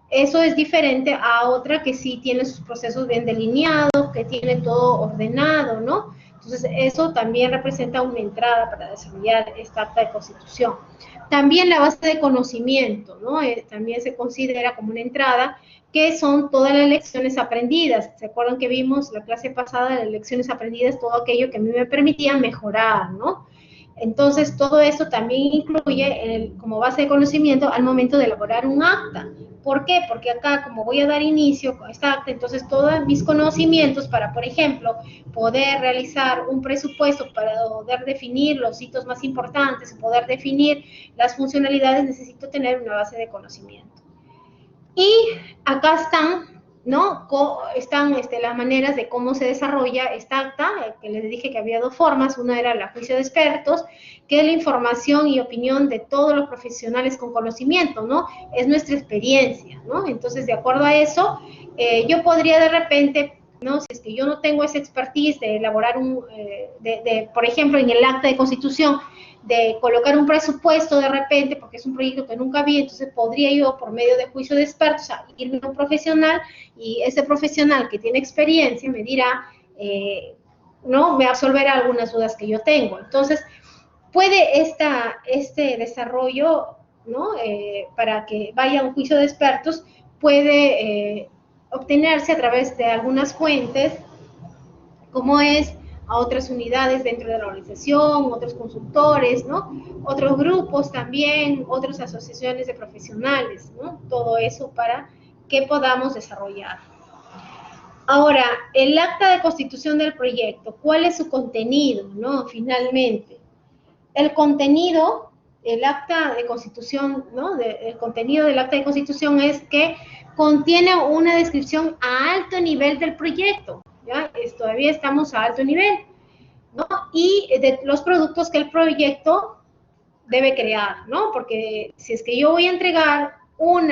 eso es diferente a otra que sí tiene sus procesos bien delineados, que tiene todo ordenado, ¿no? Entonces, eso también representa una entrada para desarrollar esta acta de constitución. También la base de conocimiento, ¿no? También se considera como una entrada, que son todas las lecciones aprendidas. ¿Se acuerdan que vimos la clase pasada de las lecciones aprendidas? Todo aquello que a mí me permitía mejorar, ¿no? Entonces, todo esto también incluye como base de conocimiento al momento de elaborar un acta. ¿Por qué? Porque acá, como voy a dar inicio con esta acta, entonces todos mis conocimientos para, por ejemplo, poder realizar un presupuesto, para poder definir los hitos más importantes, poder definir las funcionalidades, necesito tener una base de conocimiento. Y acá están, ¿no?, están las maneras de cómo se desarrolla esta acta, que les dije que había dos formas. Una era la juicio de expertos, que es la información y opinión de todos los profesionales con conocimiento, ¿no? Es nuestra experiencia, ¿no? Entonces, de acuerdo a eso, yo podría de repente, ¿no?, si es que yo no tengo esa expertise de elaborar por ejemplo, en el acta de constitución, de colocar un presupuesto de repente, porque es un proyecto que nunca vi, entonces podría yo, por medio de juicio de expertos, irme a un profesional, y ese profesional que tiene experiencia me dirá, ¿no?, me absolverá algunas dudas que yo tengo. Entonces, puede este desarrollo, ¿no?, para que vaya a un juicio de expertos, puede obtenerse a través de algunas fuentes, como es a otras unidades dentro de la organización, otros consultores, ¿no?, otros grupos también, otras asociaciones de profesionales, ¿no? Todo eso para que podamos desarrollar. Ahora, el acta de constitución del proyecto, ¿cuál es su contenido, no? Finalmente, el contenido, el acta de constitución, ¿no?, el contenido del acta de constitución es que contiene una descripción a alto nivel del proyecto, ¿ya? Todavía estamos a alto nivel, ¿no? Y de los productos que el proyecto debe crear, ¿no? Porque si es que yo voy a entregar un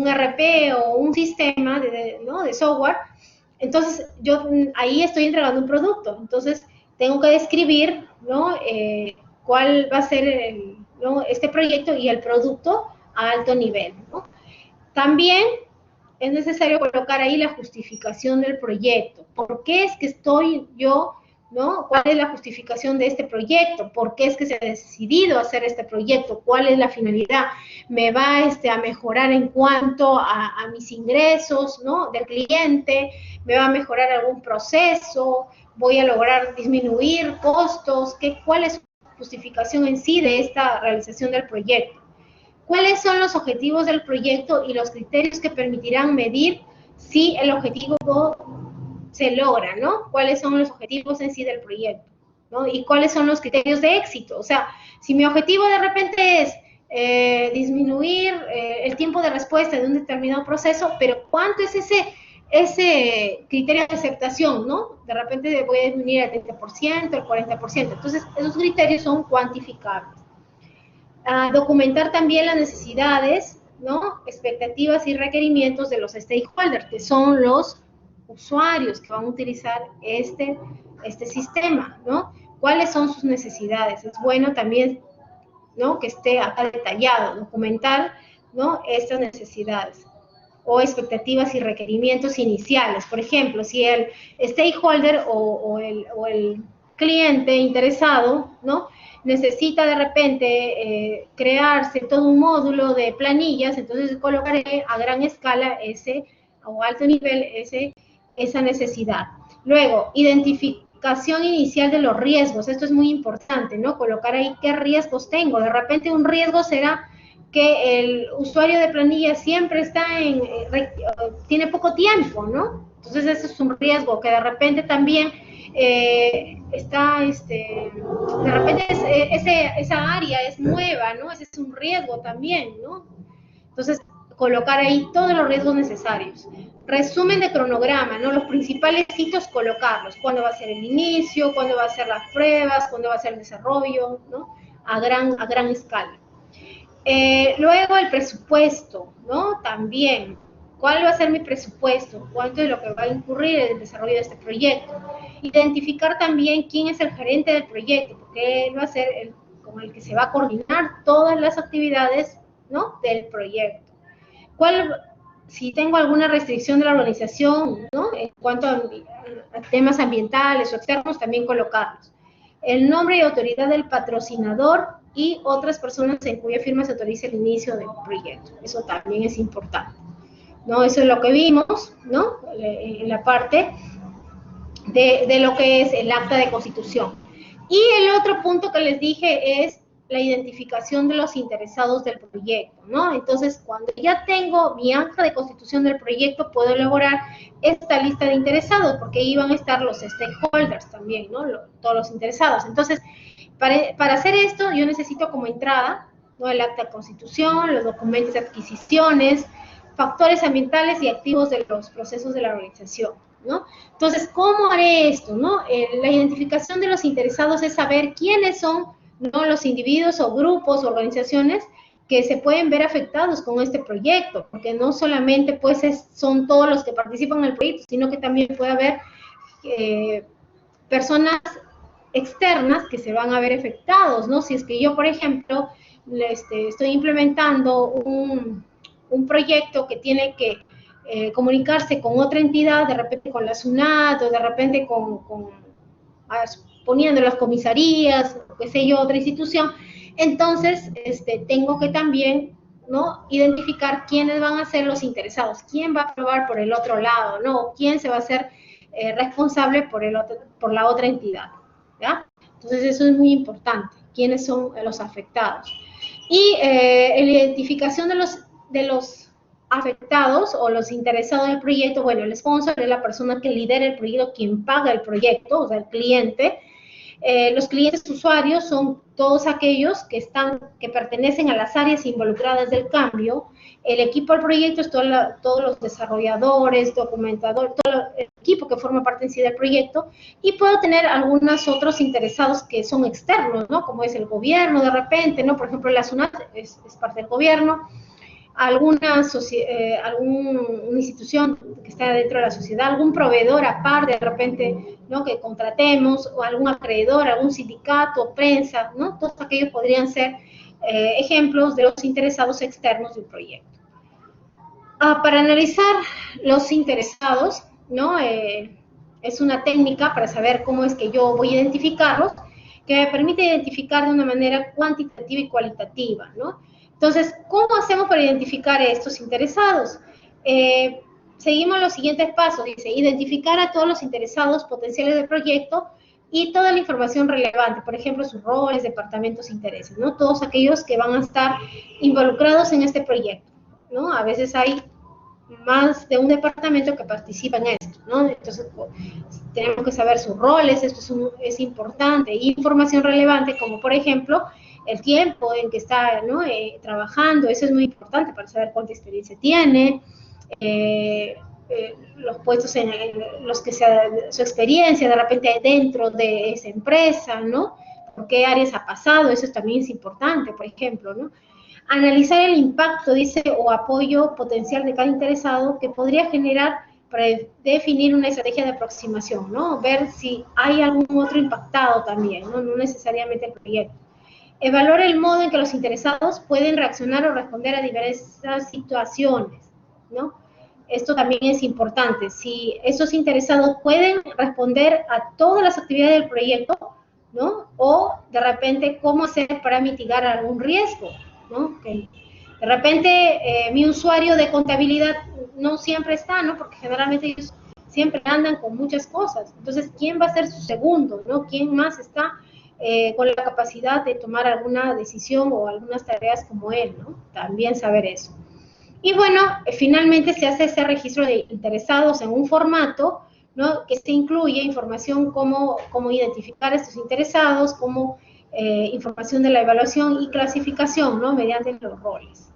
RP o un sistema ¿no?, de software, entonces yo ahí estoy entregando un producto. Entonces, tengo que describir, ¿no? Cuál va a ser ¿no? este proyecto y el producto a alto nivel, ¿no? También es necesario colocar ahí la justificación del proyecto. ¿Por qué es que estoy yo, ¿no? ¿Cuál es la justificación de este proyecto? ¿Por qué es que se ha decidido hacer este proyecto? ¿Cuál es la finalidad? ¿Me va a mejorar en cuanto a mis ingresos, ¿no? Del cliente? ¿Me va a mejorar algún proceso? ¿Voy a lograr disminuir costos? ¿Cuál es la justificación en sí de esta realización del proyecto? ¿Cuáles son los objetivos del proyecto y los criterios que permitirán medir si el objetivo se logra, ¿no? ¿Cuáles son los objetivos en sí del proyecto? ¿No? Y cuáles son los criterios de éxito. O sea, si mi objetivo de repente es disminuir el tiempo de respuesta de un determinado proceso, pero ¿cuánto es ese criterio de aceptación, ¿no? De repente voy a disminuir el 30%, el 40%. Entonces, esos criterios son cuantificables. Documentar también las necesidades, ¿no? Expectativas y requerimientos de los stakeholders, que son los usuarios que van a utilizar este sistema, ¿no? ¿Cuáles son sus necesidades? Es bueno también, ¿no? Que esté acá detallado, documentar, ¿no? Estas necesidades o expectativas y requerimientos iniciales. Por ejemplo, si el stakeholder o el cliente interesado, ¿no? Necesita de repente crearse todo un módulo de planillas, entonces colocaré a gran escala o alto nivel esa necesidad. Luego, identificación inicial de los riesgos. Esto es muy importante, ¿no? Colocar ahí qué riesgos tengo. De repente un riesgo será que el usuario de planilla siempre está tiene poco tiempo, ¿no? Entonces ese es un riesgo, que de repente también de repente esa área es nueva, ¿no? Ese es un riesgo también, ¿no? Entonces, colocar ahí todos los riesgos necesarios. Resumen de cronograma, ¿no? Los principales hitos, colocarlos. ¿Cuándo va a ser el inicio? ¿Cuándo va a ser las pruebas? ¿Cuándo va a ser el desarrollo? ¿No? A gran escala. Luego el presupuesto, ¿no? También, ¿cuál va a ser mi presupuesto? ¿Cuánto es lo que va a incurrir en el desarrollo de este proyecto? Identificar también quién es el gerente del proyecto, porque él va a ser con el que se va a coordinar todas las actividades, ¿no? Del proyecto. Si tengo alguna restricción de la organización, ¿no? En cuanto a temas ambientales o externos, también colocarlos. El nombre y autoridad del patrocinador y otras personas en cuya firma se autoriza el inicio del proyecto. Eso también es importante, ¿no? Eso es lo que vimos, ¿no? En la parte de lo que es el acta de constitución. Y el otro punto que les dije es la identificación de los interesados del proyecto, ¿no? Entonces, cuando ya tengo mi acta de constitución del proyecto, puedo elaborar esta lista de interesados, porque ahí van a estar los stakeholders también, ¿no? Todos los interesados. Entonces, para hacer esto, yo necesito como entrada, ¿no? El acta de constitución, los documentos de adquisiciones, factores ambientales y activos de los procesos de la organización, ¿no? Entonces, ¿cómo haré esto, no? La identificación de los interesados es saber quiénes son, ¿no? Los individuos o grupos o organizaciones que se pueden ver afectados con este proyecto, porque no solamente pues son todos los que participan en el proyecto, sino que también puede haber personas externas que se van a ver afectados, ¿no? Si es que yo, por ejemplo, estoy implementando un proyecto que tiene que comunicarse con otra entidad, de repente con la SUNAT, o de repente poniendo las comisarías, o qué sé yo, otra institución, entonces tengo que también, ¿no? Identificar quiénes van a ser los interesados, quién va a aprobar por el otro lado, ¿no? Quién se va a hacer responsable por la otra entidad, ¿ya? Entonces eso es muy importante, quiénes son los afectados. Y la identificación de los afectados o los interesados del proyecto, bueno, el sponsor es la persona que lidera el proyecto, quien paga el proyecto, o sea, el cliente. Los clientes usuarios son todos aquellos que pertenecen a las áreas involucradas del cambio. El equipo del proyecto es todos los desarrolladores, documentadores, todo el equipo que forma parte en sí del proyecto, y puedo tener algunos otros interesados que son externos, ¿no? Como es el gobierno de repente, ¿no? Por ejemplo, la SUNAT es parte del gobierno. alguna institución que está dentro de la sociedad, algún proveedor aparte de repente, ¿no? Que contratemos, o algún acreedor, algún sindicato, prensa, ¿no? Todos aquellos podrían ser ejemplos de los interesados externos del proyecto. Para analizar los interesados, ¿no? Es una técnica para saber cómo es que yo voy a identificarlos, que me permite identificar de una manera cuantitativa y cualitativa, ¿no? Entonces, ¿cómo hacemos para identificar a estos interesados? Seguimos los siguientes pasos. Dice, identificar a todos los interesados potenciales del proyecto y toda la información relevante, por ejemplo, sus roles, departamentos, intereses, ¿no? Todos aquellos que van a estar involucrados en este proyecto, ¿no? A veces hay más de un departamento que participa en esto, ¿no? Entonces, tenemos que saber sus roles, esto es importante, información relevante, como por ejemplo, el tiempo en que está, ¿no? Trabajando, eso es muy importante para saber cuánta experiencia tiene, los puestos en los que sea su experiencia, de repente dentro de esa empresa, ¿no? ¿Por qué áreas ha pasado? Eso también es importante, por ejemplo, ¿no? Analizar el impacto, dice, o apoyo potencial de cada interesado que podría generar para definir una estrategia de aproximación, ¿no? Ver si hay algún otro impactado también, ¿no? No necesariamente el proyecto. Evaluar el modo en que los interesados pueden reaccionar o responder a diversas situaciones, ¿no? Esto también es importante. Si esos interesados pueden responder a todas las actividades del proyecto, ¿no? O de repente, ¿cómo hacer para mitigar algún riesgo? ¿No? Que de repente mi usuario de contabilidad no siempre está, ¿no? Porque generalmente ellos siempre andan con muchas cosas. Entonces, ¿quién va a ser su segundo, ¿no? ¿Quién más está con la capacidad de tomar alguna decisión o algunas tareas como él, ¿no? También saber eso. Y bueno, finalmente se hace ese registro de interesados en un formato, ¿no? Que se incluye información como identificar a estos interesados, como información de la evaluación y clasificación, ¿no? Mediante los roles.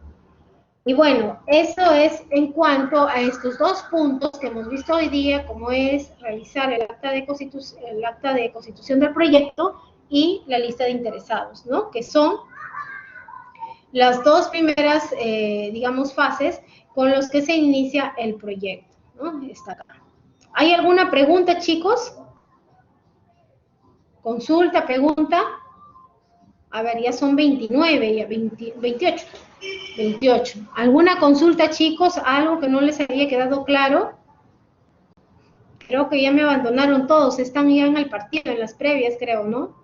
Y bueno, eso es en cuanto a estos dos puntos que hemos visto hoy día, como es realizar el acta de constitución del proyecto y la lista de interesados, ¿no? Que son las dos primeras, digamos, fases con los que se inicia el proyecto, ¿no? Está acá. ¿Hay alguna pregunta, chicos? ¿Consulta, pregunta? A ver, ya son 29, ya 28. 28. ¿Alguna consulta, chicos? ¿Algo que no les había quedado claro? Creo que ya me abandonaron todos, están ya en el partido, en las previas, creo, ¿no?